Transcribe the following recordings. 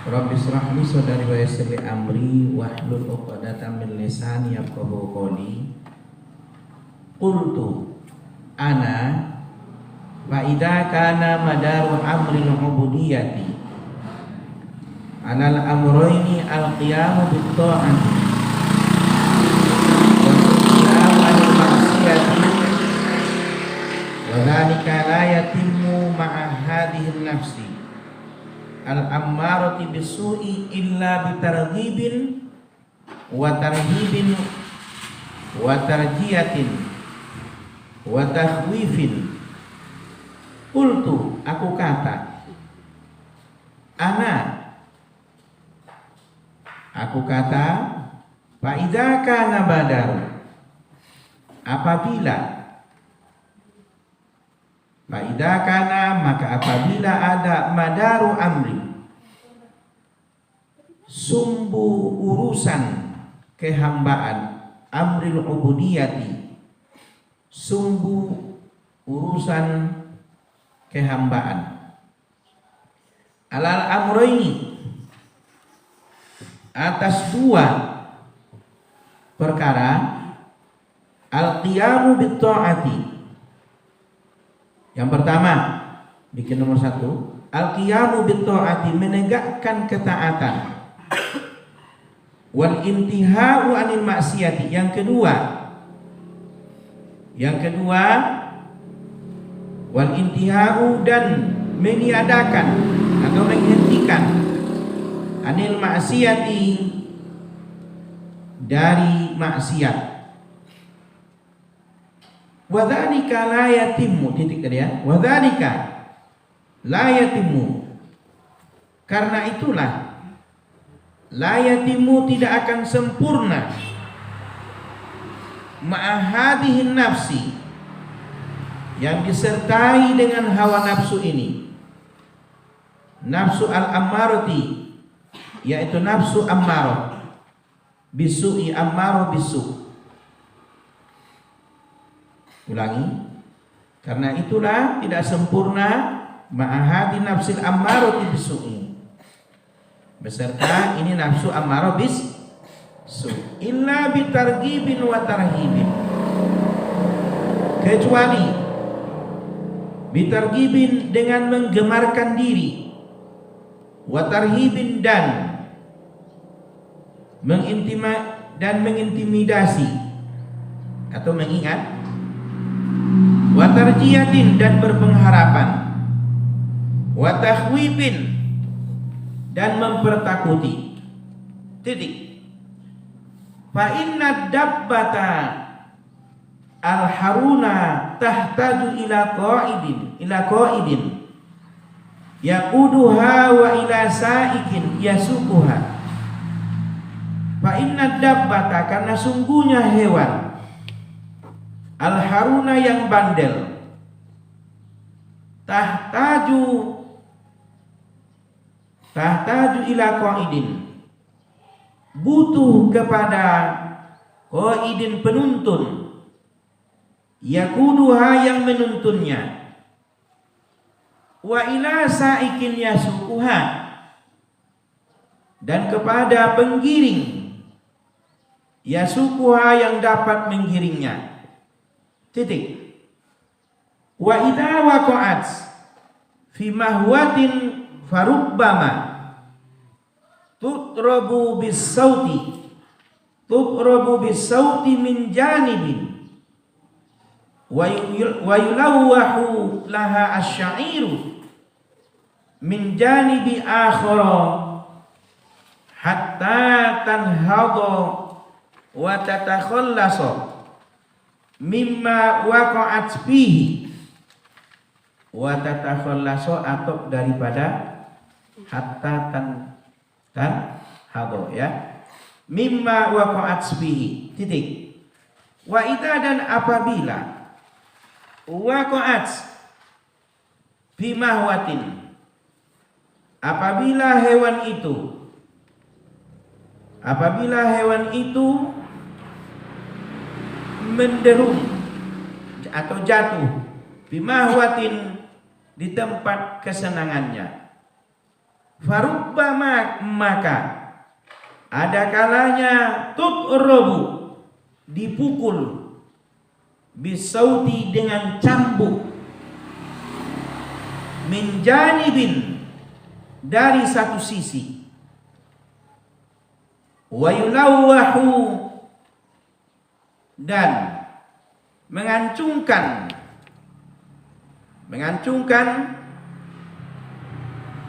Rabbi shrah li sadri wa yassir li amri wahlul 'uqdatam min lisani yafqahu qawli. Qultu ana fa idza kana madaru amril ubudiyyati alal amrayni al-qiyamu bit ta'ati wa qiyamu anil ma'siyati wa dzalika la yatimmu ma'a hadhihi nafsi al-ammarati bisu'i illa bitarghibin wa tarhibin wa tarjiyatin wa takhwifin. Qultu, aku kata, aku kata fa idza kana badaru, apabila fa idza kana, maka apabila ada madaru amri, sumbu urusan kehambaan, amril ubudiyati, sumbu urusan kehambaan, alal amroini, atas dua perkara, al-qiyamu bit ta'ati. Yang pertama, bikin nomor 1, al-qiyamu bit ta'ati, menegakkan ketaatan, wal intihau anil maksiyati. Yang kedua wal intihau, dan meniadakan atau menghentikan, anil maksiyati, dari maksiat. Wadzalika la yatimmu, titik tadi ya, wadzalika la yatimmu, karena itulah la yatimmu, tidak akan sempurna, ma'ahadihin nafsi, yang disertai dengan hawa nafsu ini, nafsu al-ammarati, yaitu nafsu ammarah bisu'i, ammarah bisu'. Ulangi, karena itulah tidak sempurna ma'ahadi nafsil ammarati bisu'i, beserta ini nafsu ammarah bisu', illa bitarghibin wa tarhibin, kecuali bitarghibin, dengan menggemarkan diri, wa tarhibin, dan mengintimidasi atau mengingat, wa tarjiyatin, dan berpengharapan, wa takhwifin, dan mempertakuti. Titik. Fa inna dabbata al-haruna tahtaju ila qa'idin yaquduha wa ila sa'ikin yasukuha. Fa inna dabbata, karena sungguhnya hewan, al-haruna, yang bandel, tahtaju ila qa'idin, butuh kepada qa'idin, penuntun, yakuduha, yang menuntunnya, wa ila sa'ikin yasukuha, dan kepada penggiring, yasukuha, yang dapat menggiringnya. Titik. Wa idza waqa'at fi mahwatin farubbama tutrabu bis-sauti min janibin wa yulawwahu laha asy-sya'iru min janibi akhara hatta tanhadha wa tatakhallasa mimma waqa'at fihi, wa tatakhallasu, atau daripada hatta tan hado, ya, mimma waqa'at fihi. Titik. Wa idza, dan apabila waqa'at fi mahwatin, apabila hewan itu menderung atau jatuh, bimahwatin, di tempat kesenangannya, Farubbama, maka ada kalanya tudrabu, dipukul, bisauti, dengan cambuk, min janibin, dari satu sisi, wa yulawwahu, dan mengancungkan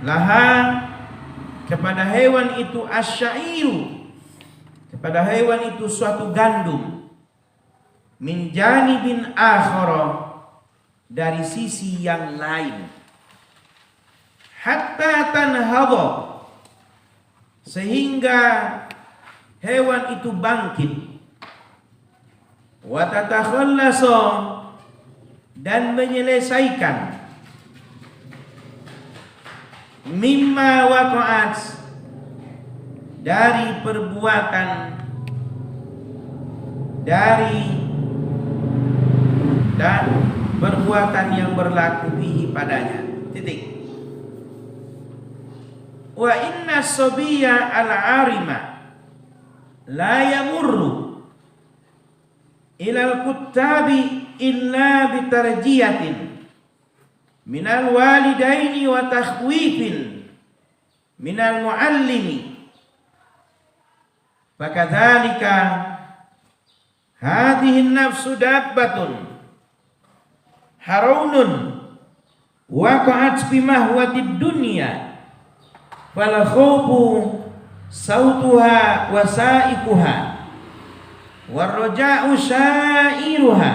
laha, kepada hewan itu, asyairu, kepada hewan itu suatu gandum, min janibin akhara, dari sisi yang lain, hatta tanhadha, sehingga hewan itu bangkit, wa tatakhallasa, dan menyelesaikan, mimma waqa'at, dari perbuatan, dan perbuatan yang berlaku bihi, padanya. Titik. Wa inna sabiyya al-arima la yamurru ilal kuttabi illa bitarjiyatin minal walidaini wa takhwifin minal muallimi, fakadzalika hadhihi nafsu dabbatun harunun waqa'at fi mahwatid dunya, fal khawfu sautuha wa sa'iquha, warraja'u syairuha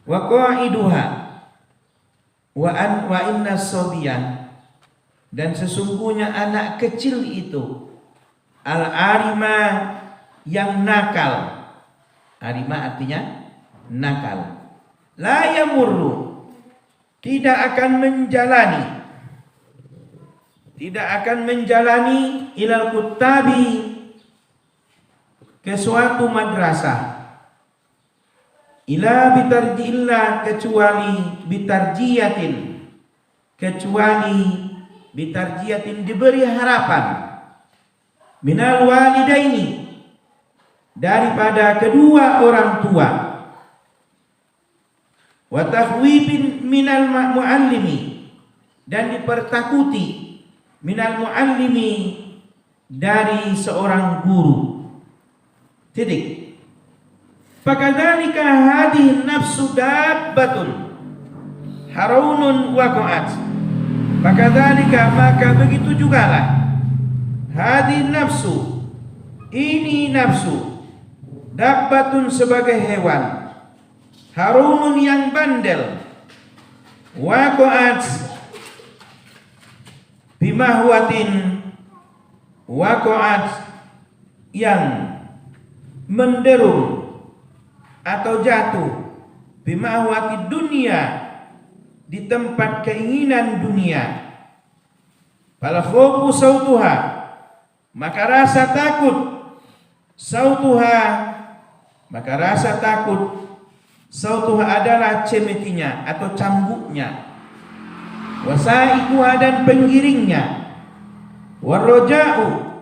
wa qa'iduha, wa inna sabiyan, dan sesungguhnya anak kecil itu, al-arima, yang nakal. Arima artinya nakal. La yamurru, tidak akan menjalani ilal kuttabi, ke suatu madrasah, ila bitarjiillah, kecuali bitarjiyatin, diberi harapan, minal walidaini, daripada kedua orang tua, wa takhwifin minal muallimi, dan dipertakuti, minal muallimi, dari seorang guru. Titik. Fakadzalika hadhihi nafsu dabbatun harunun waqa'at. Fakadzalika, maka begitu jugalah, hadhihi nafsu, ini nafsu, dabbatun, sebagai hewan, harunun, yang bandel, waqa'at bimahwatin, waqa'at, yang menderung atau jatuh, bimahwati dunia, di tempat keinginan dunia, fal khawfu sautuha, maka rasa takut, sautuha, maka rasa takut, sautuha adalah cemetinya atau cambuknya, wasaiquha, dan penggiringnya, warroja'u,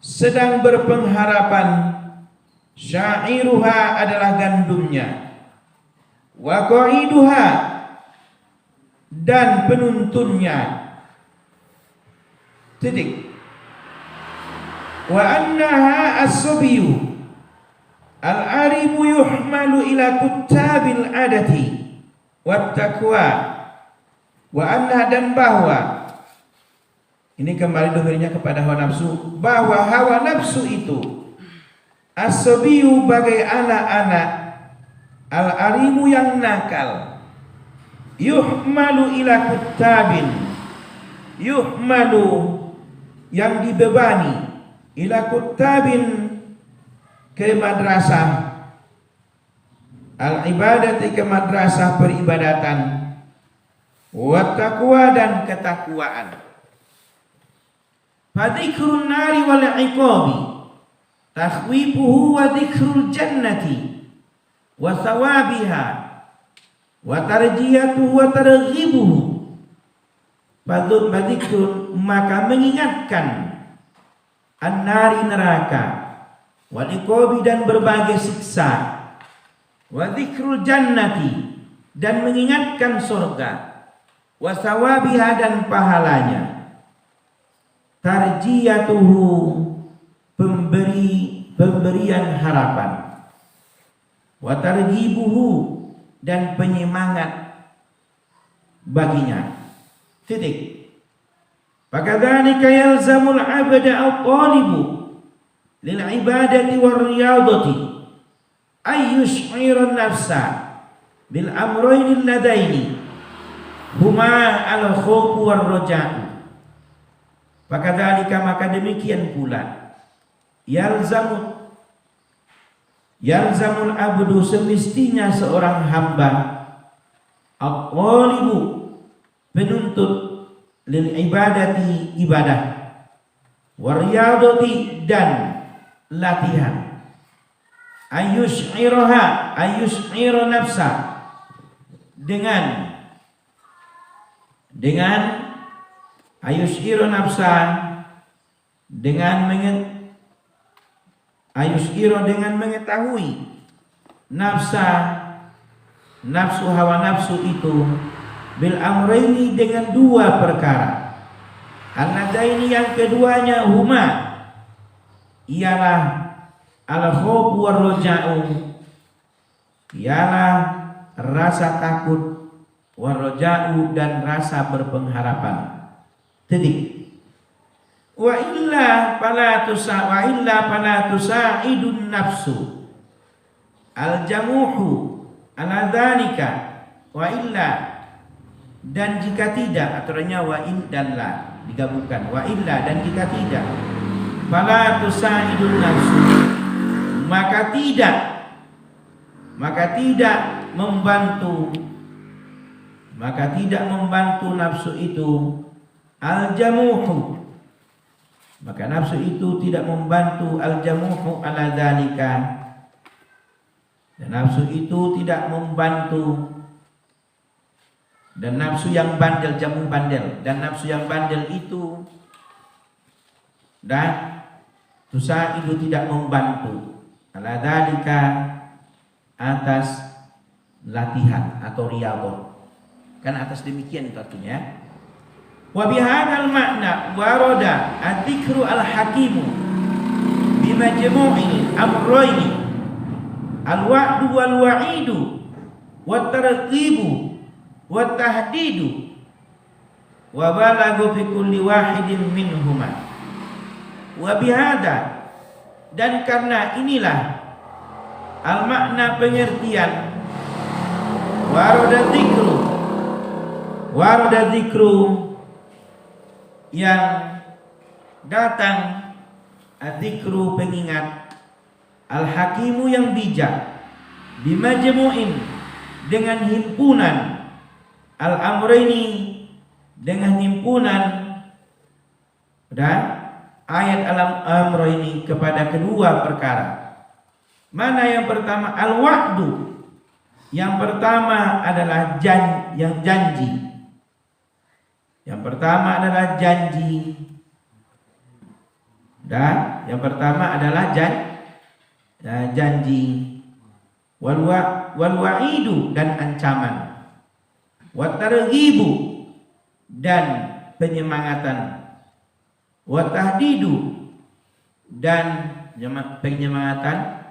sedang berpengharapan, syairuha adalah gandumnya, wa qa'iduha, dan penuntunnya. Titik. Wa annaha as-sabiyu al-arimu yuhmalu ila kuttabil adati wat taqwa, wa anna, dan bahwa, ini kembali domirnya kepada hawa nafsu, bahwa hawa nafsu itu, as-sabiyu, bagai anak-anak, al-arimu, yang nakal, yuhmalu ila kuttabin, yuhmalu, yang dibebani, ila kuttabin, ke madrasah al-ibadati, ke madrasah peribadatan, wa taqwa, dan ketakwaan. Fadhikrun nari wal iqabi takhwifuhu wa dhikrul jannati wa thawabiha wa tarjiyatuhu wa targhibuhu Fadzikru maka mengingatkan an-nari neraka, wal iqabi dan berbagai siksa, wa dzikrul jannati dan mengingatkan surga, wa sawabiha dan pahalanya, tarjiyatuhu pemberian harapan, wa targhibuhu dan penyemangat baginya. Titik. Fakadzalika yalzamul 'abda at-talibu lil ibadati war riyadati ay yush'ira an-nafsa bil amrayn alladaini huma al-khawf war raja'u. Fakadzalika maka demikian pula yalzamul abdu semestinya seorang hamba at-talibu penuntut lil ibadati ibadah, wariyadati dan latihan, ayush'ira nafsa dengan ayush'ira nafsa dengan mengetahui nafsu hawa nafsu itu bil amraini dengan dua perkara, annadaini yang keduanya huma ialah al khawf war raja'u, ialah rasa takut, war raja'u dan rasa berpengharapan. Titik. Wa illa fala tusaidun nafsu al jamuhu ala dzalika, wa illa dan jika tidak, aturannya wa in dan la digabungkan, wa illa dan jika tidak, fala tusaidun nafsu maka tidak membantu nafsu itu al-jamuhu, maka nafsu itu tidak membantu al-jamuhu ala dzalika, dan nafsu itu tidak membantu, dan nafsu yang bandel, jamu bandel, dan nafsu yang bandel itu dan dosa itu tidak membantu ala dzalika atas latihan atau riyadhah, kan atas demikian itu artinya. Wa bihadzal makna warada adzikru al-hakimu bimajmu'il amrayni al-wa'du wal wa'idu wat targhibu wa tahdidu wa balagu fi kulli wahidin minhuma. Wa bihada dan karena inilah al makna pengertian warada dzikru yang datang, adzikru pengingat, al hakimu yang bijak, bimajmu'in dengan himpunan, al amrayni dengan himpunan dan ayat alam amrayni kepada kedua perkara. Mana yang pertama? Al wa'du. Yang pertama adalah janji. Yang pertama adalah janji. Dan yang pertama adalah janji. Wal wa'idu dan ancaman. Wat targhibu dan penyemangatan, wat tahdidu dan penyemangatan,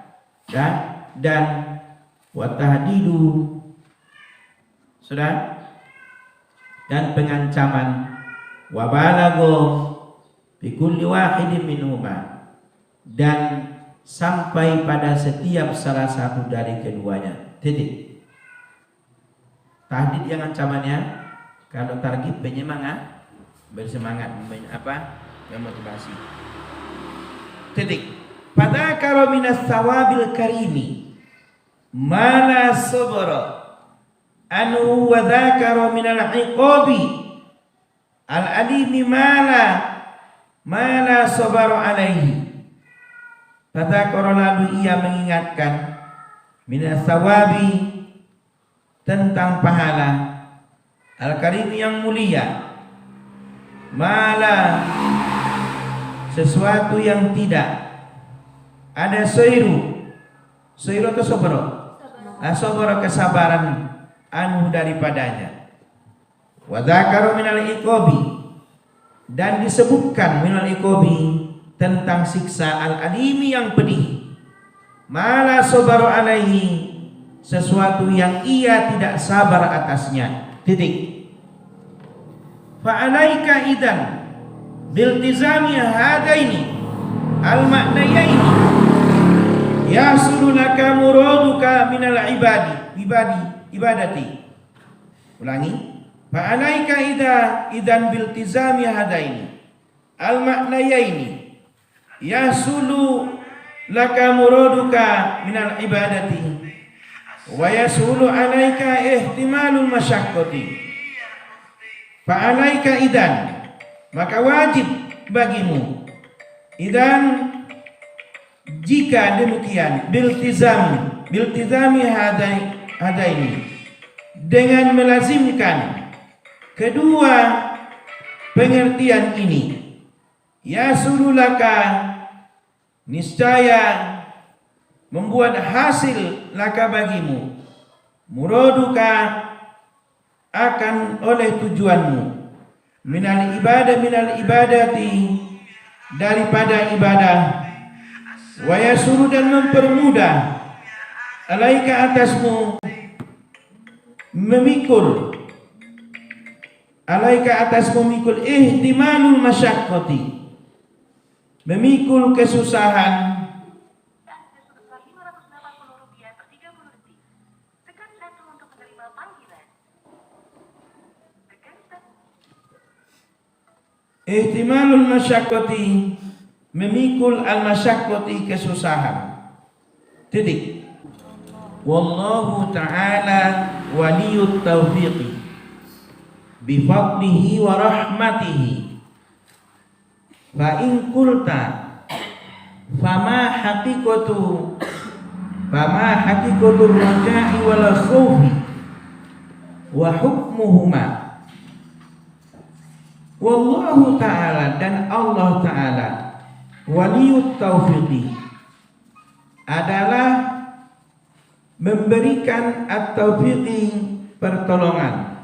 dan wat tahdidu sudah, dan pengancaman, wa balagho fi kulli wahidin minhuma dan sampai pada setiap salah satu dari keduanya. Titik. Tahdid yang ancamannya, kalau targhib penyemangat, bersemangat, memotivasi. Titik. Fadzakara minas sawabil karimi ma la sabra anhu wa dzakara minal iqabi al alimi ma la sabara alaihi. Fadzakara lalu ia mengingatkan minas sawabi tentang pahala al-karim yang mulia, Mala sesuatu yang tidak ada soiru atau sobro, sobro kesabaran anu daripadanya. Wa dzakaru minal iqabi, dan disebutkan minal iqabi tentang siksa al-alimi yang pedih. Mala sabaru alaihi, sesuatu yang ia tidak sabar atasnya. Titik. Fa alaika idan biltizami hadaini al-ma'nayaini yasulu laka muraduka minal ibadati. Ulangi. Fa alaika idan biltizami hadaini al-ma'nayaini yasulu laka muraduka minal ibadati wa yasulu alaika ihtimalul masyaqqati. Fa'alaika idan, maka wajib bagimu idan jika demikian biltizami hadaini, dengan melazimkan kedua pengertian ini, yasululaka, niscaya membuat hasil laka bagimu, muraduka, akan oleh tujuanmu, minal ibadati, daripada ibadah, wa yasuru, dan mempermudah, alaika, atasmu, memikul ihtimalul masyaqqati, memikul kesusahan. Ihtimalul masyaqqati, memikul al-masyaqqati, kesusahan. Titik. Wallahu ta'ala waliyut taufiqi bifadlihi wa rahmatihi. Fa in qulta fama haqiqatu raja'i wal khawfi wa hukmuhuma. Wallahu ta'ala, dan Allah ta'ala, waliyut taufiqi, adalah memberikan at-taufiqi, pertolongan,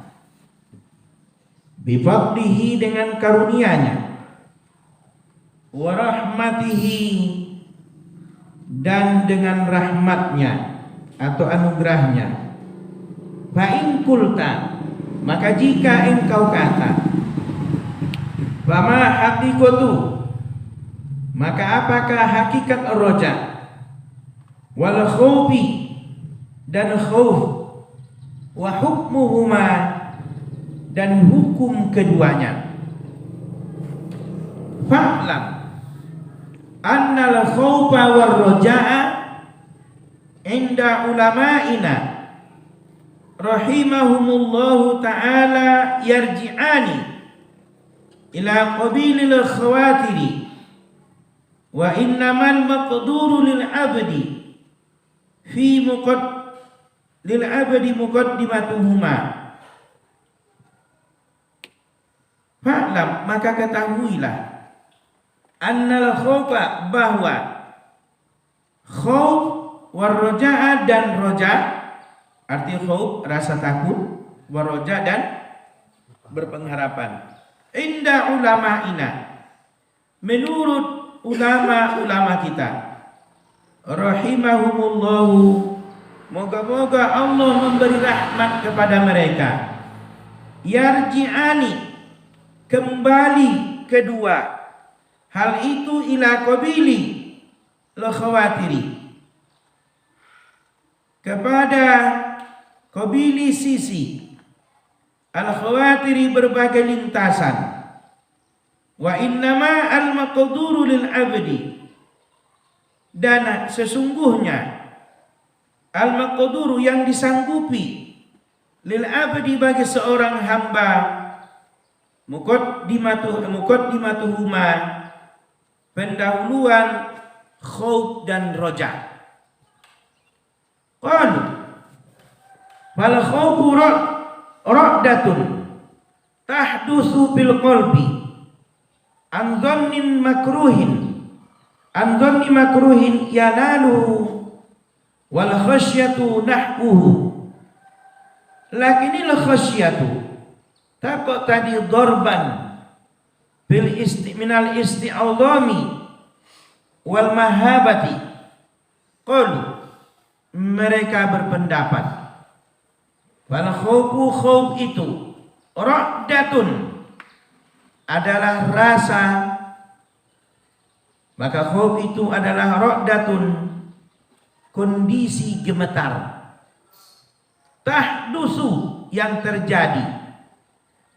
bifadlihi, dengan karunia-Nya, wa rahmatihi, dan dengan rahmat-Nya atau anugerah-Nya. Fa in qulta, maka jika engkau kata, fama haqiqatu, maka apakah hakikat ar-raja, wal khawfi, dan khauf, wa hukmuhuma, dan hukum keduanya. Fa'lam annal khawfa war raja'a inda ulama'ina rahimahumullahu ta'ala yarji'ani ila qabilil khawatiri, wa innamal maqduru lil abdi muqaddimatuhuma. Fa'lam, maka ketahuilah, annal khawfa, bahwa khawf war roja'a, dan roja, arti khawf rasa takut, war roja dan berpengharapan, inda ulama'ina, menurut ulama-ulama kita, rahimahumullahu, moga-moga Allah memberi rahmat kepada mereka, yarji'ani, kembali kedua hal itu, ila qabili khawatiri, kepada qabili sisi al-khawatiri, berbagai lintasan. Wa innama al-maqduru lil abdi, dan sesungguhnya al-maqduru, yang disanggupi, lil abdi, bagi seorang hamba, muqaddimatuhuma, pendahuluan khauf dan roja. Qalu fal khawfu ra'datun tahdusu bil qalbi an dhannin makruhin yanaluhu wal khasyatu nahwuhu. Lakinil khasyatu takut tadi dorban minal isti'adhami wal mahabati. Qalu, mereka berpendapat, wal khawf itu ra'datun adalah rasa, maka khawf itu adalah ra'datun kondisi gemetar, tahdusu yang terjadi,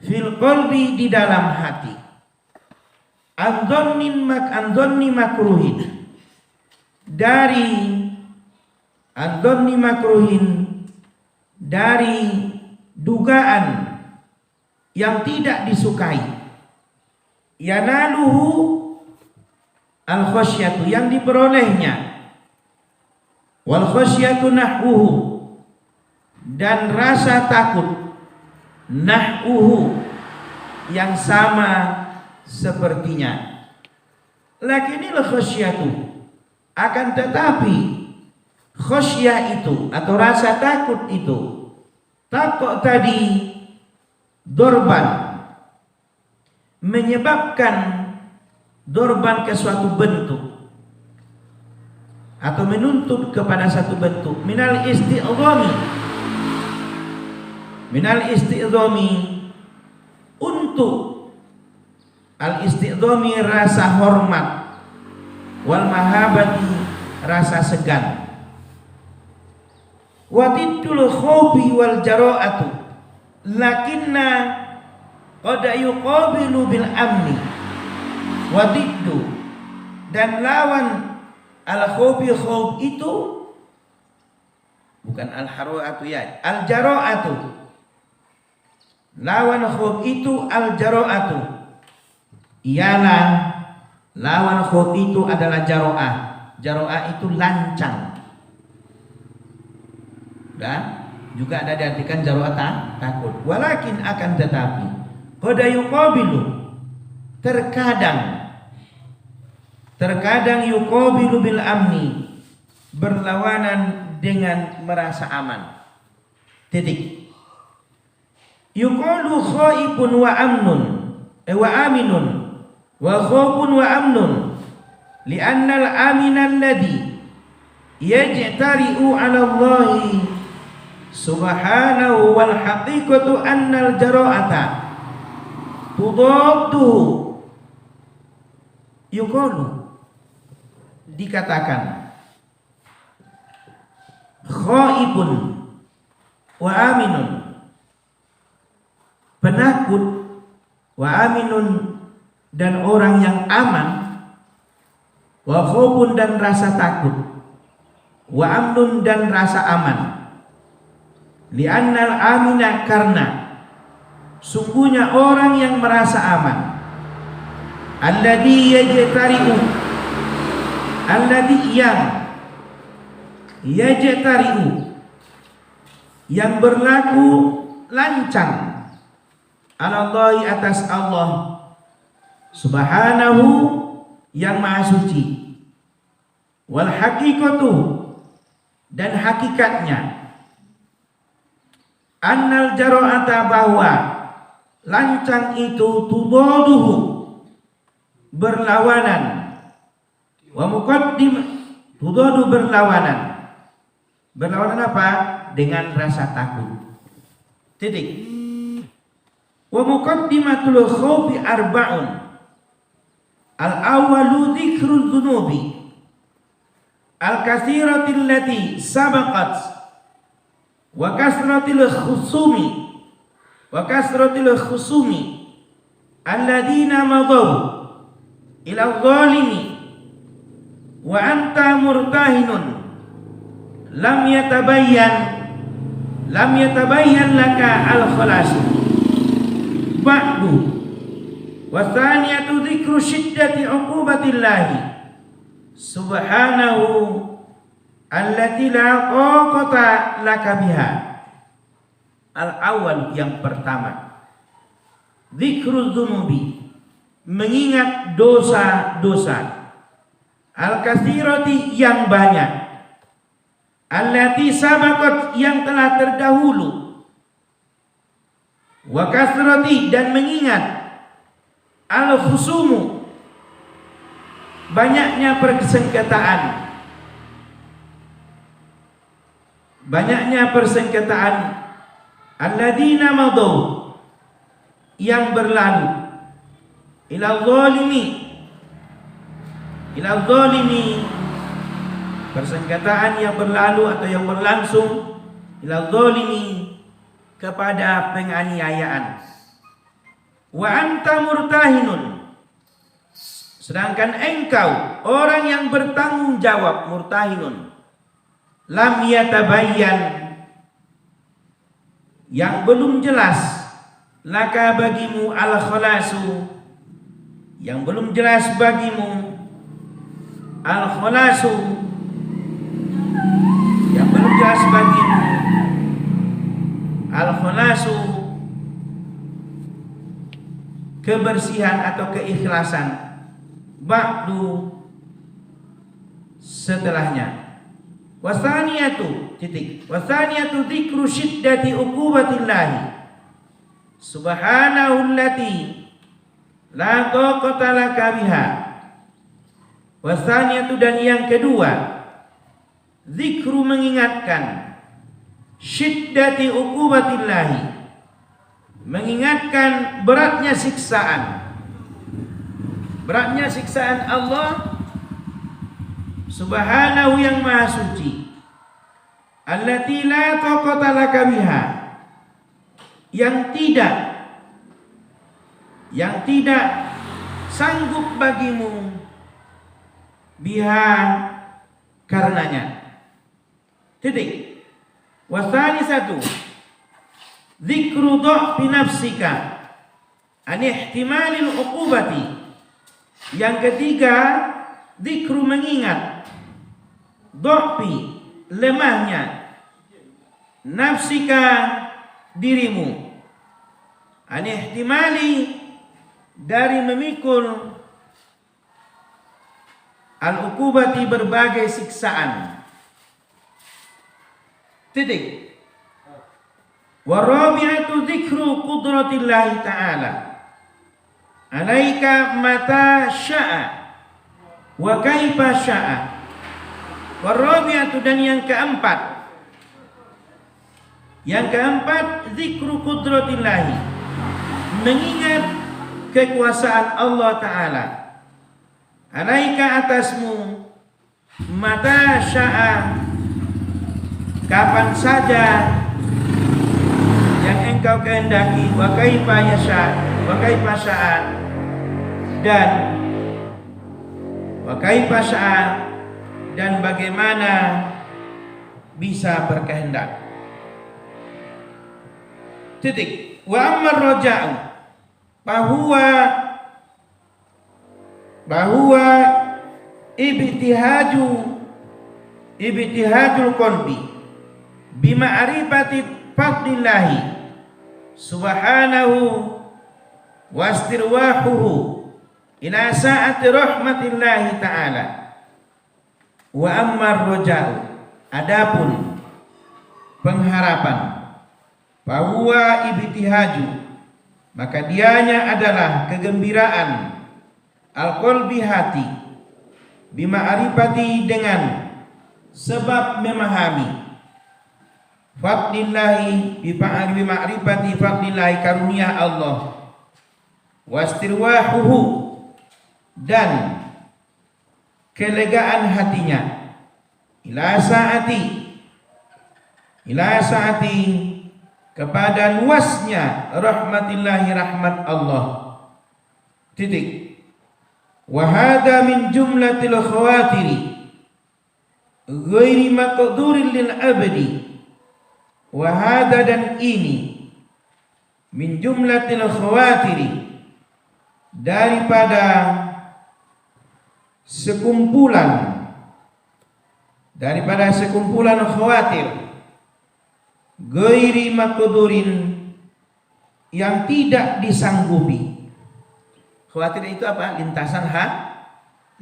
fil qalbi di dalam hati, andonni makruhin dari dugaan yang tidak disukai, yanaluhu al khasyatu yang diperolehnya, wal khasyatu nahwuhu dan rasa takut, nahwuhu yang sama sepertinya. Lakinil khasyatu akan tetapi khasyah itu atau rasa takut itu, takut tadi dorban menyebabkan dorban ke suatu bentuk atau menuntut kepada satu bentuk minal isti'dhami untuk al-isti'dhami rasa hormat, wal mahabati rasa segan, watiddul khawfi wal jara'atu lakinna qad yuqabilu bil amni. Watiddu dan lawan al khawfi khawf itu bukan al hara'atu ya, al jara'atu. Lawan khawf itu al jara'atu, ialah lawan khawf itu adalah jara'ah. Jara'ah itu lancang. Dan juga ada diartikan jara'ah takut. Walakin akan tetapi qad yuqabilu terkadang yuqabilu bil amni berlawanan dengan merasa aman. Titik. Yuqalu khaifun wa amnun wa aminun wa khaufun wa amnun li'anna al-amina alladhi yajtari'u 'ala Allahi subhanahu wal haqiqatu annal jara'ata tudadduhu. Yuqalu dikatakan khaifun wa aminun, penakut, wa aminun dan orang yang aman, wa khaufun dan rasa takut, wa amnun dan rasa aman. Li'annal amina karena sungguhnya orang yang merasa aman, alladhi yajtari'u, alladhi yang yajtari'u yang berlaku lancang, alallahi atas Allah subhanahu yang maha suci, wal haqiqatu dan hakikatnya, annal jara'ata bahwa lancang itu tudaduhu berlawanan, wa muqaddim tudadu berlawanan apa? Dengan rasa takut. Titik. Wa muqaddimatul khawfi arba'un. Al-awwalu dzikrul dzunubi al-katsiratil lati sabaqat wa kasratil khusumi alladziina madaw ila dzalimi wa anta murtahinun lam yatabayyan laka al-khalas ba'du. Wa thaniyatu dzikru syiddati 'uqubatillahi subhanahu allati la taqata laka biha. Al-awwal yang pertama, dzikrul dzunubi, mengingat dosa-dosa al-katsirati yang banyak, allati sabaqat yang telah terdahulu, wa kasrati dan mengingat al-khusumu banyaknya persengketaan alladzina madau yang berlalu, ila zalimi persengketaan yang berlalu atau yang berlangsung, ila zalimi kepada penganiayaan, wa anta murtahinun sedangkan engkau orang yang bertanggung jawab, murtahinun lam yatabayyan yang belum jelas, laka bagimu al-khalasu yang belum jelas bagimu, al-khalasu yang belum jelas bagimu, al-khalasu kebersihan atau keikhlasan, ba'du setelahnya. Wasaniyatu dzikru syiddati uqubatillahi subhanahu allati la taqata laka biha. Wasaniyatu dan yang kedua, zikru mengingatkan, syiddati uqubatillahi mengingatkan beratnya siksaan Allah subhanahu yang maha suci, allati la taqata laka biha yang tidak sanggup bagimu biha karenanya. Titik. Wasalisatu dzikru dha'fi nafsika an ihtimalil uqubati. Yang ketiga, dzikru mengingat dha'fi lemahnya nafsika dirimu, an ihtimali dari memikul al-uqubati berbagai siksaan. Titik. Warabi'atu dzikru qudratillahi ta'ala alaika mata sya'a wa kaifa sya'a. Warabi'atu dan yang keempat, dzikru qudratillahi mengingat kekuasaan Allah Ta'ala, alaika atasmu, mata sya'a kapan saja yang engkau kehendaki, wa kaifa yasha, wa kaifa sya'a dan wa kaifa sya'a dan bagaimana bisa berkehendak. Titik. Wa ammar raja'u bahwa ibtihajul qalbi bima'rifati fadlillahi subhanahu wastirwahuhu ila sa'ati rahmatillahi ta'ala. Wa ammar raja'u adapun pengharapan, bahwa ibtihaju maka dianya adalah kegembiraan al-qalbi hati, bima'rifati dengan sebab memahami, fadlillahi bima'rifati fadlillahi karunia Allah, wastirwahuhu dan kelegaan hatinya, ila saati kepada luasnya rahmatillahi rahmat Allah. Titik. Wa hadha min jumlatil khawatiri ghairi maqdurin lil abdi. Wa hadha dan ini min jumlatil khawatiri daripada sekumpulan khawatir, ghairi maqdurin yang tidak disanggupi. Khawatir itu apa? Lintasan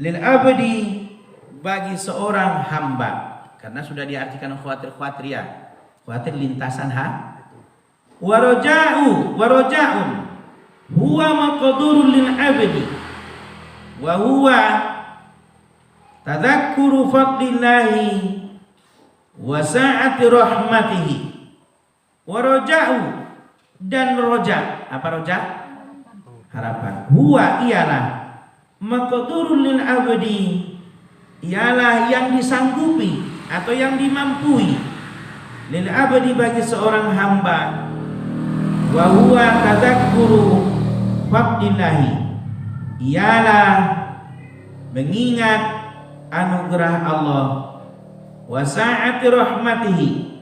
lil abdi, bagi seorang hamba. Karena sudah diartikan khawatir ya. Khawatir lintasan waraja'un huwa maqdurun lil abdi wa huwa tadzakkuru fadlillahi wa sa'ati rahmatihi. Waraja'u, dan roja. Apa roja? Harapan. Huwa ialah maqdurun lil abdi, ialah yang disanggupi atau yang dimampui lil abdi, bagi seorang hamba. Wa huwa tadzakkuru fadlillahi, ialah mengingat anugerah Allah, wa sa'ati rahmatihi,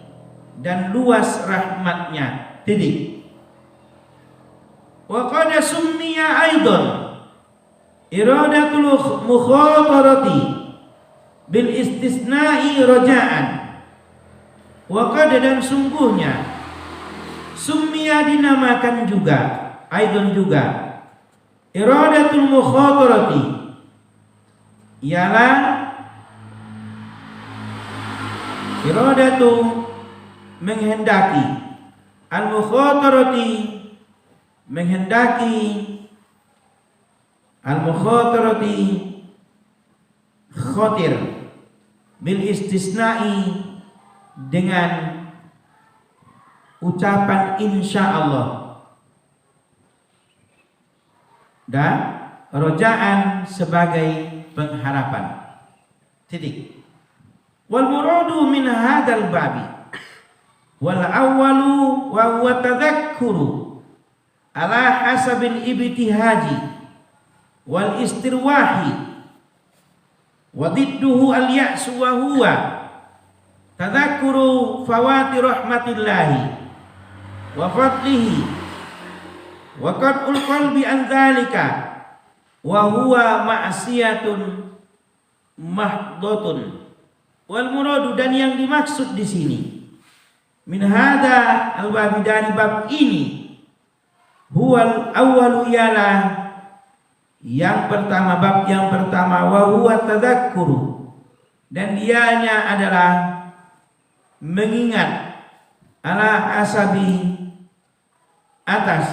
dan luas rahmatnya. Titik. Wa qad summiya aidan iradatul mukhatarati bil istisna'i raja'an. Wa qad, dan sungguhnya, summiya dinamakan juga, aidan juga, iradatul mukhatarati, ialah iradatu menghendaki, al mukhatarati menghendaki, al mukhatarati khatir, bil istisna'i dengan ucapan insyaallah, dan rojaan sebagai pengharapan. Titik. Wal muradu min hadzal babi wal awwalu wa huwa tadzakkuru ala hasabil ibtihaji wal istirwahi wa didduhu al ya'su wa huwa tadzakkuru fawati rahmatillahi wa fadlihi wa qad'ul qalbi an dzalika wa huwa ma'siyatun mahdhatun. Wal muradu, dan yang dimaksud di sini, min hadza al bab, dari bab ini, huwal awwalu, ialah yang pertama, bab yang pertama, wa huwa tadzakkuru, dan dianya adalah mengingat, ala asabi, atas,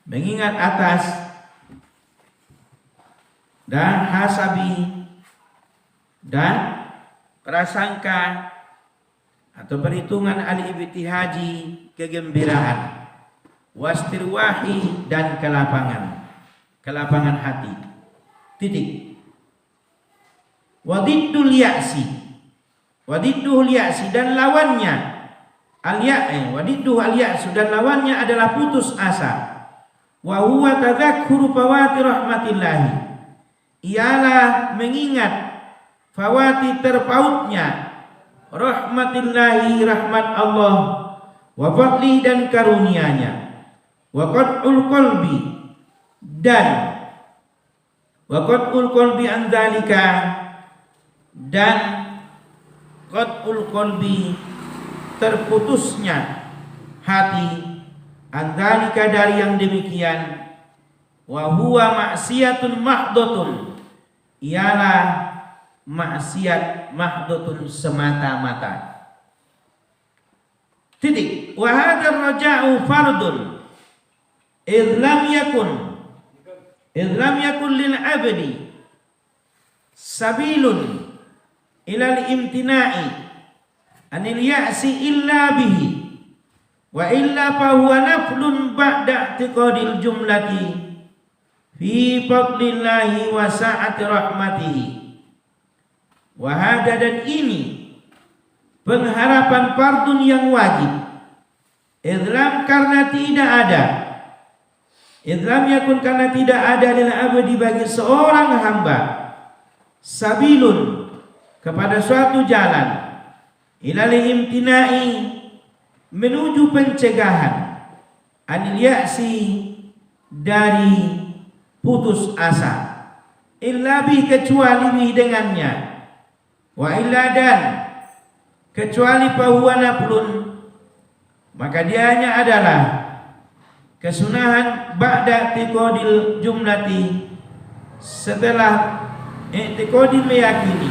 mengingat atas, dan hasabi, dan prasangka atau perhitungan al-ibtihaji, kegembiraan, wastirwahi, dan kelapangan hati. Titik. Wadiddul ya'si, wadiddul ya'si, dan lawannya wadidduhu al-ya'su, dan lawannya adalah putus asa. Wa huwa tadzakkuru fawati rahmatillahi, ialah mengingat fawati, terpautnya, rahmatillahi, rahmat Allah, wa fadli, dan karunia-Nya, wa qad'ul qalbi, dan wa qad'ul qalbi an dzalika, dan qad'ul qalbi, terputusnya hati, an dzalika, dari yang demikian, wa huwa ma'siyatun mahdhatun, ialah maksiat mahdhatun, semata-mata. Titik. Wa hadzal raja'u fardun idh lam yakun lil abdi sabilun ilal imtina'i anil ya'si illa bihi, wa illa fa huwa naflun ba'da i'tiqadil jumlati fi fadlillahi wa sa'ati rahmatihi. Wahada, dan ini pengharapan fardun yang wajib, idlam, karena tidak ada, idlam yakun, karena tidak ada, lil abdi, bagi seorang hamba, sabilun, kepada suatu jalan, ilal imtina'i, menuju pencegahan, anil ya'si, dari putus asa, illa bi, kecuali bi, dengannya, wa illa, dan kecuali fahuwa naflun, maka dianya adalah kesunahan ba'da i'tiqadil jumlati, setelah i'tiqadi meyakini,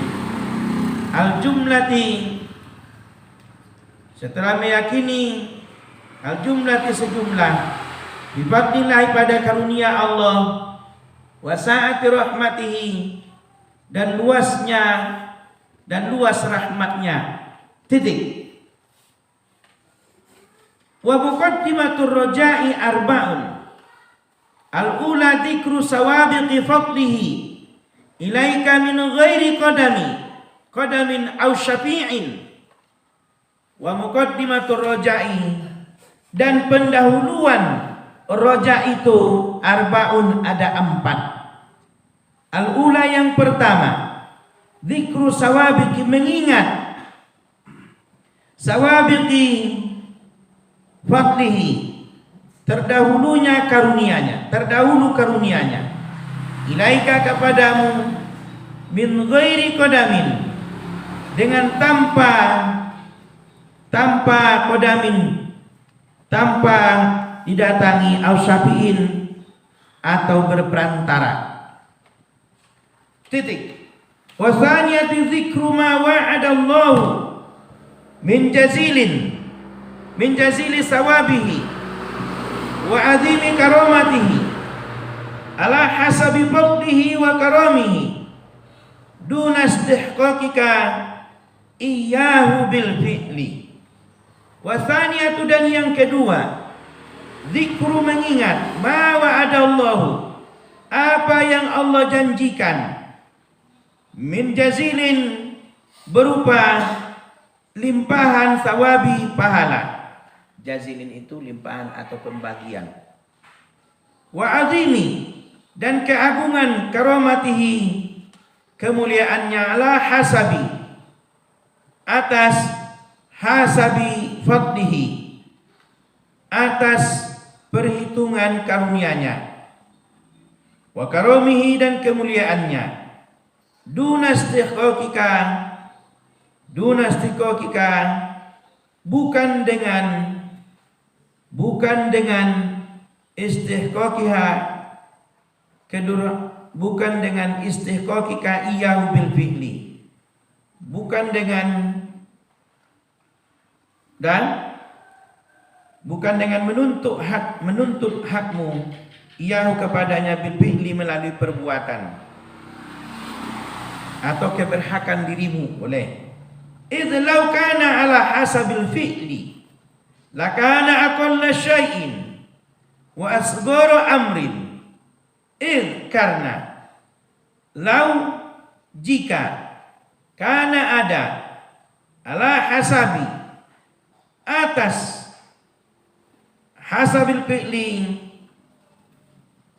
al jumlati setelah meyakini, al jumlati sejumlah, bifadlillah pada karunia Allah, wa sa'ati rahmatihi dan luasnya dan luas rahmatnya. Titik. Wa muqaddimatur raja'i arba'un. Al-ula dzikru sawabiqi fadlihi ilaika min ghairi qadamin aw syafi'in. Wa muqaddimatur raja'i, dan pendahuluan roja itu arba'un, ada 4. Al-ula yang pertama, dzikru sawabiqi, mengingat sawabiqi fadlihi, terdahulu karunianya, ilaika kepadamu, min ghairi qadamin, dengan tanpa qadamin, tanpa didatangi, au syafi'in, atau berperantara. Titik. Wa thaniyatu dzikru ma wa'adallahu min jazili sawabihi wa azimi karamatihi ala hasabi fadlihi wa karamihi duna istihqaqika iyyahu bil fi'li. Wa thaniyatu, dan yang kedua, zikru, mengingat, ma wa'adallahu, apa yang Allah janjikan, min jazilin, berupa limpahan sawabi, pahala. Jazilin itu limpahan atau pembagian. Wa azimi, dan keagungan, karamatihi, kemuliaannya, ala hasabi, atas hasabi fadlihi, atas perhitungan karunianya, wa karamihi, dan kemuliaannya, duna istiqaqika, bukan dengan istihqaqiha, bukan dengan istihqaqika iyahu bil fi'li, bukan dengan menuntut hakmu iyahu kepadanya bil fi'li, melalui perbuatan atau keberhakan dirimu, boleh. Idz law kana ala hasabil fi'li lakana aqalla syai'in wa asghara amrin. Karena lau, jika, kana ada, ala hasabi, atas hasabil fi'li,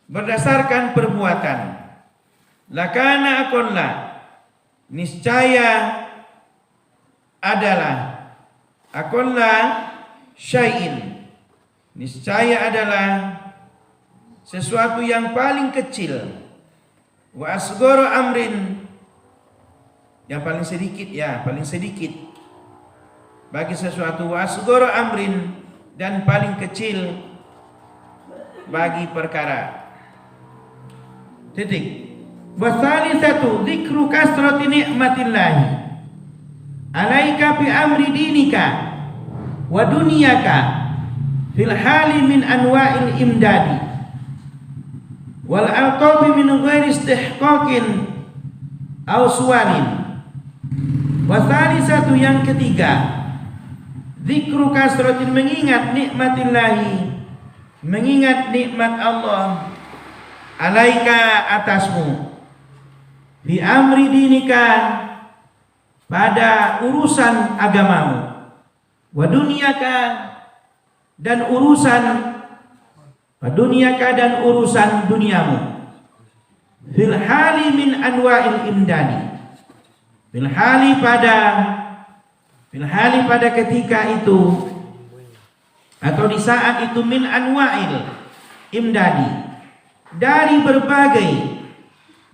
berdasarkan perbuatan, lakana aqalla, niscaya adalah, aqalla syai'in, niscaya adalah sesuatu yang paling kecil, wa asghara amrin, yang paling sedikit, paling sedikit bagi sesuatu, wa asghara amrin, dan paling kecil bagi perkara. Titik. Wa thalitsatu dzikru kasrati ni'matillahi alaika fi amri dinika wa dunyaka fil hali min anwa'il imdadi wal alqabi min ghairi istihqaqin aw suwalin. Wa thalitsatu, yang ketiga, dzikru kasratin, mengingat nikmatillahi, mengingat nikmat Allah, alaika, atasmu, fi amri dinika, pada urusan agamamu, wa dunyaka, dan urusan duniamu, fil hali min anwa'il imdani, fil hali pada ketika itu atau di saat itu, min anwa'il imdadi, dari berbagai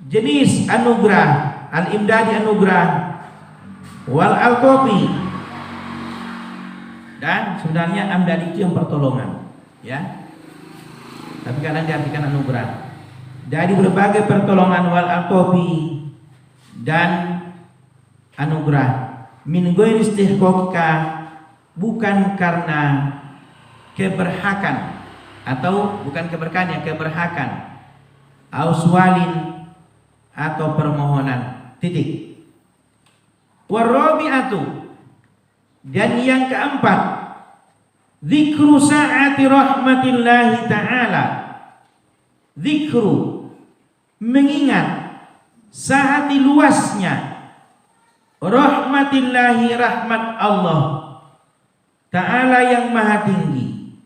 jenis anugerah, al-imdadi, anugerah, wal alqabi, dan sebenarnya amdadi itu yang pertolongan, ya. tapi kadang diartikan anugerah. Dari berbagai pertolongan wal atofi dan anugerah. Min ghairi istihqaqika, bukan karena keberhakan atau bukan keberkahan, keberhakan. Auswalin, atau permohonan. Titik. Warabi'atu, dan yang keempat, zikru sa'ati rahmatillahi ta'ala. Zikru, mengingat sa'ati luasnya rahmatillahi, rahmat Allah ta'ala yang maha tinggi.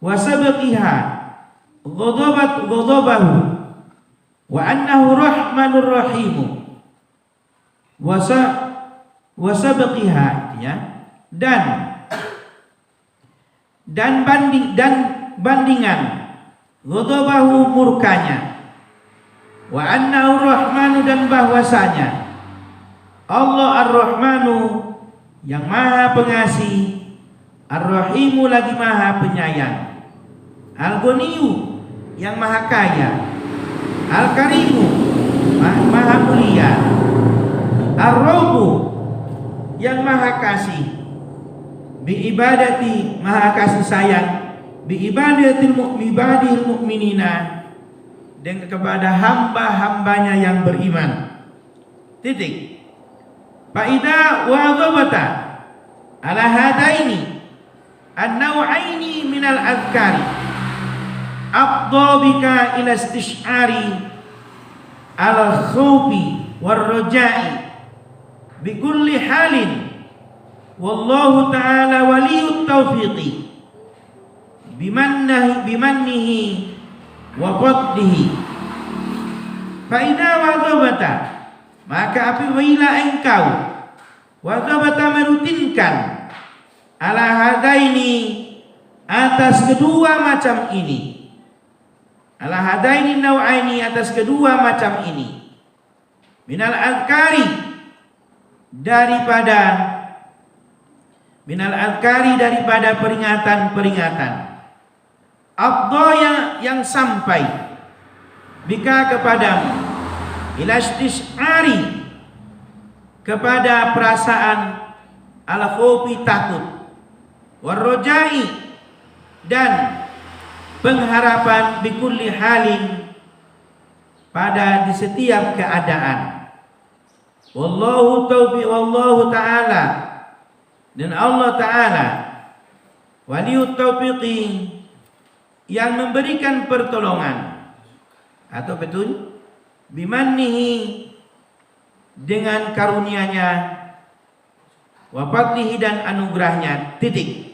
Wasabqiha ghadabahu wa annahu rahmanur rahimu. Wasabqiha, ya, dan bandingan ghadabahu, murkanya, wa annahu rahmanu, dan bahwasanya Allah ar-Rahmanu yang maha pengasih, ar-Rahimu lagi maha penyayang, al-Ghaniyu yang maha kaya, al-Karimu maha mulia, ar-Raufu yang maha kasih, bi ibadati maha kasih sayang, bi ibadatil mu'minina, dengan kepada hamba-hambanya yang beriman. Titik. Faida wa dhabata ala hadaini an-naw'aini minal adhkari abdobika ila istish'ari ala khawfi warroja'i bikulli halin, wallahu ta'ala waliyut taufiqi bimannihi wa fadlihi. Faida wadhabata, maka apabila engkau wadhabata, merutinkan, ala hadaini, atas kedua macam ini, ala hadaini nau'aini, atas kedua macam ini, minal adhkari, daripada peringatan-peringatan, abdo yang sampai, bika kepadamu, ila istish'ari, kepada perasaan, al khawfi takut, warrojai, dan pengharapan, bikulli halin, pada di setiap keadaan. Wallahu taufiq, wallahu ta'ala, dan Allah ta'ala waliyut taufiqi, yang memberikan pertolongan atau betul, bimannihi, dengan karunia-Nya, wa fadlihi, dan anugerahnya. Titik.